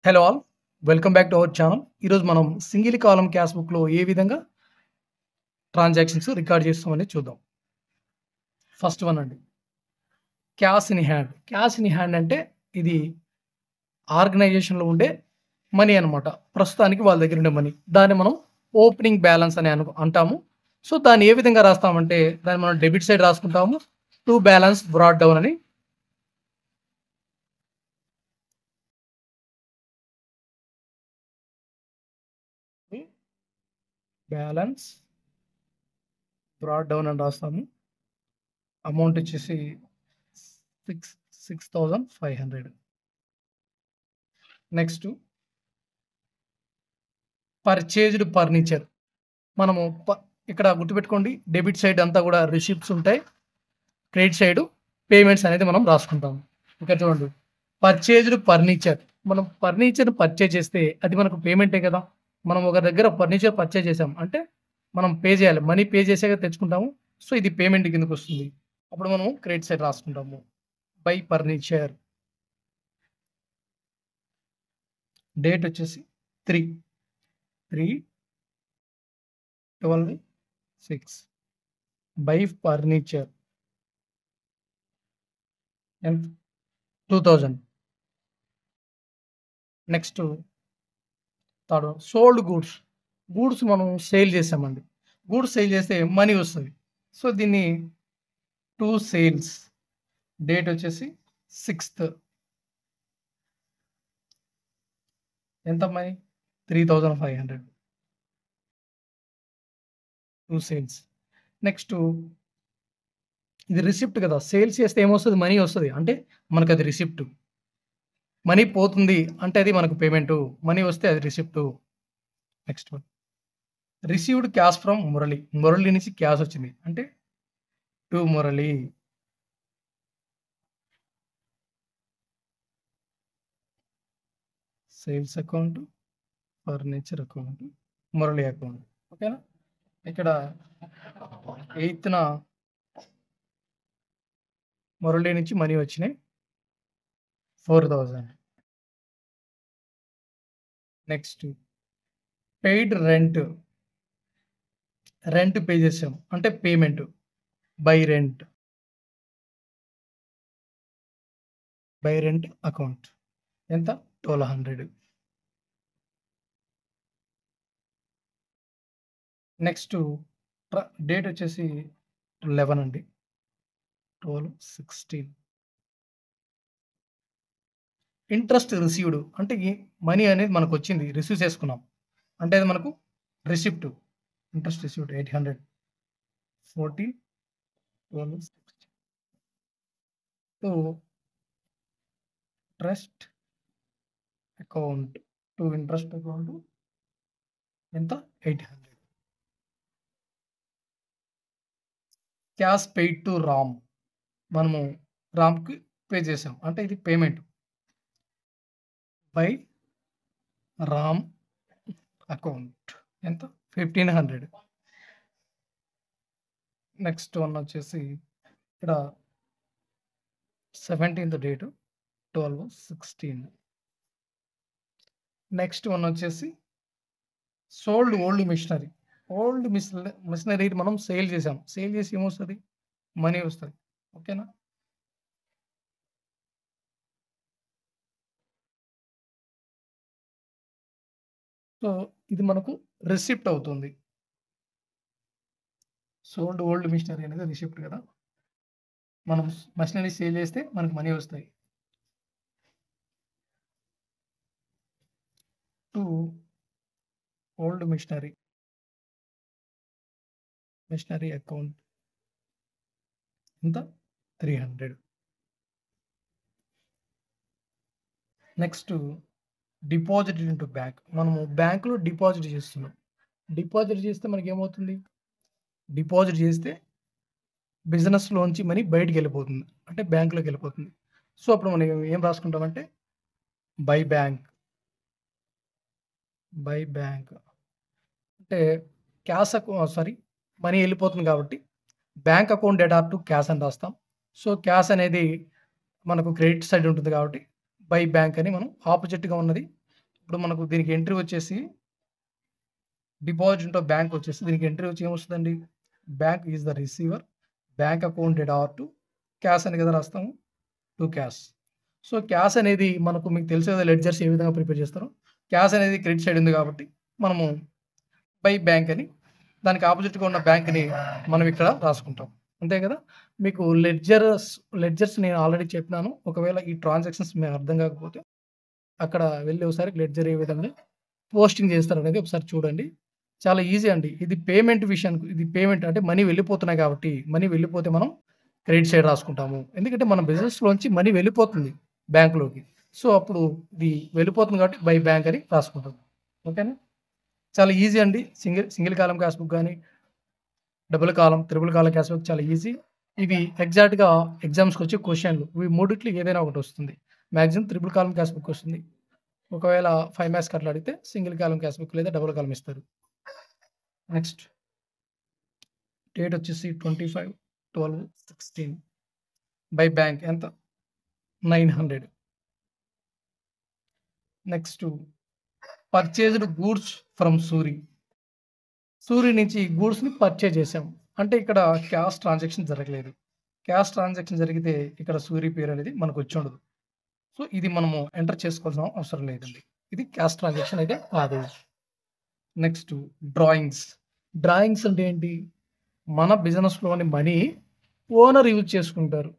Hello all. Welcome back to our channel. ఈరోజు మనం single column cash బుక్‌లో ఏ విధంగా ట్రాన్సాక్షన్స్ రికార్డ్ చేస్తామనేది చూద్దాం. ఫస్ట్ వన్ అండి. Cash in hand. Cash in hand అంటే ఇది ఆర్గనైజేషన్‌లో ఉండే మనీ అన్నమాట. ప్రస్తుతానికి వాళ్ళ దగ్గర ఉండే మనీ. దాన్ని మనం ఓపెనింగ్ బ్యాలెన్స్ అని అంటాము. సో, దాన్ని ఏ విధంగా రాస్తామంటే దాన్ని మనం డెబిట్ సైడ్ రాసుకుంటాము. టు బ్యాలెన్స్ బ్రాట్ డౌన్ అని బ్యాలెన్స్ బ్రాట్ డౌన్ అని రాస్తాము. అమౌంట్ వచ్చేసి 6,500. Next purchased furniture. మనము ఇక్కడ గుర్తుపెట్టుకోండి, డెబిట్ సైడ్ అంతా కూడా రిసిప్ట్స్ ఉంటాయి. క్రెడిట్ సైడ్ పేమెంట్స్ అనేది మనం రాసుకుంటాము. ఇక్కడ చూడండి, పర్చేజ్డ్ ఫర్నిచర్. మనం ఫర్నిచర్ పర్చేజ్ చేస్తే అది మనకు పేమెంటే కదా. మనం ఒక దగ్గర ఫర్నిచర్ పర్చేజ్ చేసాం అంటే మనం పే చేయాలి. మనీ పే చేసాక తెచ్చుకుంటాము. సో, ఇది పేమెంట్ కిందకు వస్తుంది. అప్పుడు మనం క్రెడిట్ సైడ్ రాసుకుంటాము. By furniture. డేట్ వచ్చేసి 3/3/12/6. బై ఫర్నిచర్ ఎంత? 2000. Next third sold goods. Goods మనం సేల్ చేసామండి. గూడ్స్ సేల్ చేస్తే మనీ వస్తుంది. సో, దీన్ని టు సేల్స్. డేట్ వచ్చేసి 6th. ఎంత మనీ? 3,500. To sales. నెక్స్ట్ ఇది రిసిప్ట్ కదా. సేల్స్ చేస్తే ఏమొస్తుంది? మనీ వస్తుంది. అంటే మనకు అది రిసిప్ట్. మనీ పోతుంది అంటే అది మనకు పేమెంటు. మనీ వస్తే అది receipt. Next one received cash from Murali. Murali నుంచి క్యాష్ వచ్చింది అంటే to Murali. Sales account, furniture account, Murali account. ఓకేనా. ఇక్కడ 8th మురళి నుంచి మనీ వచ్చినాయి 4,000. Next paid rent. Rent pay చేసాం అంటే payment. By rent. By rent account ఎంత? 1,200. నెక్స్ట్ డేట్ వచ్చేసి 11 అండి. 12/16. ఇంట్రెస్ట్ రిసీవ్డ్ అంటే మనీ అనేది మనకు వచ్చింది, రిసీవ్ చేసుకున్నాం అంటే అది మనకు receipt. Interest received 800. 14/12/16. To trust account. To interest account ఎంత? 800. Cash paid to Ram. మనము రామ్కి పే చేసాం అంటే ఇది పేమెంట్. బై రామ్ అకౌంట్ ఎంత? 1,500. నెక్స్ట్ వన్ వచ్చేసి ఇక్కడ 17th డేటు 12/16. నెక్స్ట్ వన్ వచ్చేసి sold old machinery. Old machinery మనం సేల్ చేసాం. సేల్ చేసి ఏమొస్తుంది? మనీ వస్తుంది. ఓకేనా. సో, ఇది మనకు రిసిప్ట్ అవుతుంది. సోల్డ్ ఓల్డ్ మిషనరీ అనేది రిసిప్ట్ కదా. మనం మిషనరీ సేల్ చేస్తే మనకు మనీ వస్తాయి. టు ఓల్డ్ మిషనరీ అకౌంట్ ఎంత? 300. Next deposit into bank. మనము బ్యాంకులో డిపాజిట్ చేస్తున్నాం. డిపాజిట్ చేస్తే మనకి ఏమవుతుంది? డిపాజిట్ చేస్తే బిజినెస్లోంచి మనీ బయటికి వెళ్ళిపోతుంది అంటే బ్యాంకులోకి వెళ్ళిపోతుంది. సో, అప్పుడు మనం ఏం రాసుకుంటామంటే బై బ్యాంక్. బై బ్యాంక్ అంటే క్యాష్ మనీ వెళ్ళిపోతుంది కాబట్టి bank account data to cash అని రాస్తాం. సో, క్యాష్ అనేది మనకు క్రెడిట్ సైడ్ ఉంటుంది కాబట్టి బై బ్యాంక్ అని మనం ఆపోజిట్గా ఉన్నది ఇప్పుడు మనకు దీనికి ఎంట్రీ వచ్చేసి డిపాజిట్ ఆఫ్ బ్యాంక్ వచ్చేసి దీనికి ఎంట్రీ వచ్చి ఏమొస్తుందండి? Bank is the receiver, bank account D R to cash అని కదా రాస్తాము. To cash. సో, క్యాష్ అనేది మనకు మీకు తెలుసు కదా లెడ్జర్స్ ఏ విధంగా ప్రిపేర్ చేస్తారో. క్యాష్ అనేది క్రెడిట్ సైడ్ ఉంది కాబట్టి మనము బై బ్యాంక్ అని దానికి ఆపోజిట్‌గా ఉన్న బ్యాంక్‌ని మనం ఇక్కడ రాసుకుంటాం. అంతే కదా! మీకు లెడ్జర్స్ నేను ఆల్రెడీ చెప్పినాను. ఒకవేళ ఈ ట్రాన్సాక్షన్స్ మీకు అర్థం కాకపోతే అక్కడ వెళ్లి ఒకసారి లెడ్జర్ ఏ విధంగా పోస్టింగ్ చేస్తారనేది ఒకసారి చూడండి. చాలా ఈజీ అండి. ఇది పేమెంట్ విషయానికి ఇది పేమెంట్ అంటే మనీ వెళ్ళిపోతున్నాయి కాబట్టి మనీ వెళ్ళిపోతే మనం క్రెడిట్ సైడ్ రాసుకుంటాము. ఎందుకంటే మన బిజినెస్‌లోంచి మనీ వెళ్ళిపోతుంది బ్యాంక్‌లోకి. సో, అప్పుడు ఇది వెళ్ళిపోతుంది కాబట్టి బై బ్యాంక్ అని రాసుకుంటాం. ఓకేనా? చాలా ఈజీ అండి. సింగిల్ కాలమ్ క్యాష్ బుక్ గాని, double column, triple column cash book చాలా ఈజీ. ఇవి ఎగ్జాక్ట్‌గా ఎగ్జామ్స్‌కొచ్చే క్వెషన్‌లు. ఇవి మూడిట్లో ఏదైనా ఒకటి వస్తుంది. Maximum triple column cash book వస్తుంది. ఒకవేళ 5 మార్క్స్‌కి అట్లా అడిగితే సింగిల్ కాలమ్ క్యాష్ బుక్ లేదా డబుల్ కాలమ్ ఇస్తారు. నెక్స్ట్ డేట్ వచ్చేసి 25/12/16 బై బ్యాంక్ ఎంత? 900. Next purchased goods from Suri. Suri నుంచి గూడ్స్‌ని పర్చేజ్ చేసాం. అంటే ఇక్కడ క్యాష్ ట్రాన్సాక్షన్ జరగలేదు. క్యాష్ ట్రాన్సాక్షన్ జరిగితే ఇక్కడ సూరి పేరు అనేది మనకు వచ్చి ఉండదు. సో, ఇది మనము ఎంటర్ చేసుకోవాల్సిన అవసరం లేదండి. ఇది క్యాష్ ట్రాన్సాక్షన్ అయితే కాదు. Next drawings. డ్రాయింగ్స్ అంటే ఏంటి? మన బిజినెస్‌లోని మనీ ఓనర్ యూజ్ చేసుకుంటారు.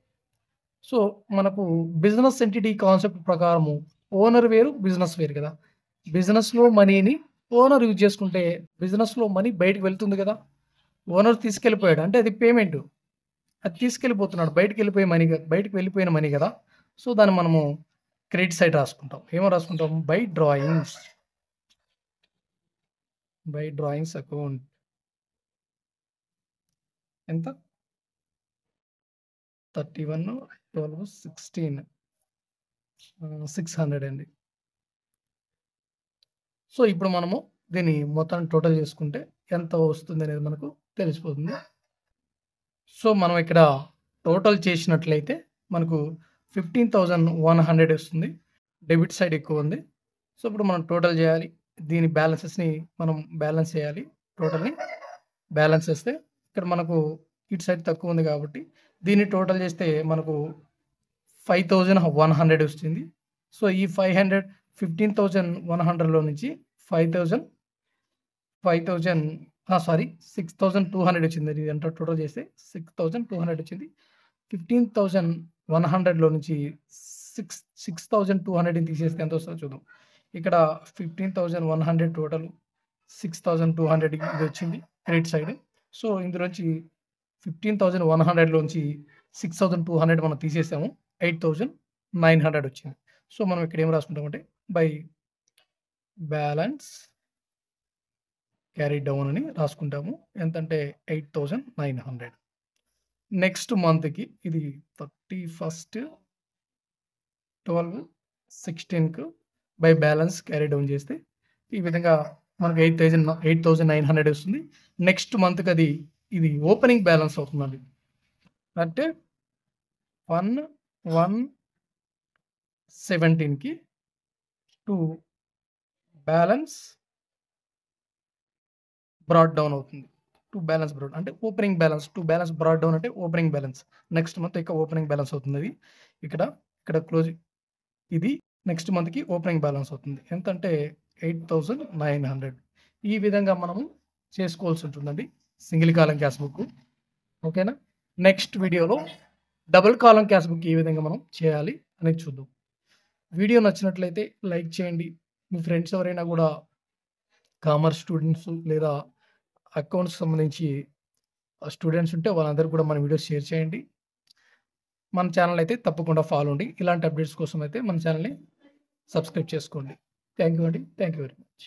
సో, మనకు బిజినెస్ ఎంటిటీ కాన్సెప్ట్ ప్రకారము ఓనర్ వేరు, బిజినెస్ వేరు కదా! బిజినెస్‌లో మనీని ఓనర్ యూజ్ చేసుకుంటే బిజినెస్‌లో మనీ బయటికి వెళ్తుంది కదా! ఓనర్ తీసుకెళ్ళిపోయాడు. అంటే అది పేమెంట్. అది తీసుకెళ్ళిపోతున్నాడు. బయటికి వెళ్ళిపోయిన మనీ కదా! సో, దాన్ని మనము క్రెడిట్ సైడ్ రాసుకుంటాం. ఏమో రాసుకుంటాం? By drawings. By drawings account. ఎంత? 31/12/16 600 అండి. సో, ఇప్పుడు మనము దీన్ని మొత్తం టోటల్ చేసుకుంటే ఎంత వస్తుందనేది మనకు తెలిసిపోతుంది. సో, మనం ఇక్కడ టోటల్ చేసినట్లయితే మనకు 15,100 వస్తుంది. డెబిట్ సైడ్ ఎక్కువ ఉంది. సో, ఇప్పుడు మనం టోటల్ చేయాలి. దీని బ్యాలెన్సెస్‌ని మనం బ్యాలెన్స్ చేయాలి. టోటల్‌ని బ్యాలెన్స్ చేస్తే ఇక్కడ మనకు ఇటు సైడ్ తక్కువ ఉంది కాబట్టి దీన్ని టోటల్ చేస్తే మనకు 5,100 వస్తుంది. సో, ఈ 15,100లో నుంచి 6,200 వచ్చింది. ఇదంతా టోటల్ చేస్తే 6,200 వచ్చింది. 15,100లో నుంచి 6,200ని తీసేస్తే ఎంత వస్తుందో చూద్దాం. ఇక్కడ 15,100 టోటల్ 6,200 ఇది వచ్చింది క్రెడిట్ సైడ్. సో, ఇందులోంచి 15,100లోంచి 6,200 మనం తీసేసాము. 8,900 వచ్చింది. సో, మనం ఇక్కడ ఏం రాసుకుంటామంటే బై బ్యాలెన్స్ క్యారీ డౌన్ అని రాసుకుంటాము. ఎంతంటే 8,900. నెక్స్ట్ మంత్‌కి ఇది 31/12/16కు బై బ్యాలెన్స్ క్యారీ డౌన్ చేస్తే ఈ విధంగా మనకు 8,900 వస్తుంది. నెక్స్ట్ మంత్‌కి ఇది ఓపెనింగ్ బ్యాలెన్స్ అవుతుందండి. అంటే 1/1/17కి టు బ్యాలెన్స్ బ్రాట్ డౌన్ అవుతుంది. టు బ్యాలెన్స్ బ్రాట్ అంటే opening balance. To balance brought down అంటే ఓపెనింగ్ బ్యాలెన్స్. నెక్స్ట్ మంత్ ఇక ఓపెనింగ్ బ్యాలెన్స్ అవుతుంది. ఇక్కడ క్లోజ్ ఇది నెక్స్ట్ మంత్‌కి ఓపెనింగ్ బ్యాలెన్స్ అవుతుంది. ఎంతంటే 8,900. ఈ విధంగా మనము చేసుకోవాల్సి ఉంటుందండి సింగిల్ కాలమ్ క్యాష్ బుక్. ఓకేనా? నెక్స్ట్ వీడియోలో డబుల్ కాలమ్ క్యాష్ బుక్ ఏ విధంగా మనం చేయాలి అనేది చూద్దాం. వీడియో నచ్చినట్లయితే లైక్ చేయండి. మీ ఫ్రెండ్స్ ఎవరైనా కూడా కామర్స్ స్టూడెంట్స్ లేదా అకౌంట్స్‌కి సంబంధించి స్టూడెంట్స్ ఉంటే వాళ్ళందరికీ కూడా మన వీడియోస్ షేర్ చేయండి. మన ఛానల్ అయితే తప్పకుండా ఫాలో అవ్వండి. ఇలాంటి అప్డేట్స్ కోసం అయితే మన ఛానల్‌ని సబ్స్క్రైబ్ చేసుకోండి. థాంక్ యూ అండి. Thank you very much.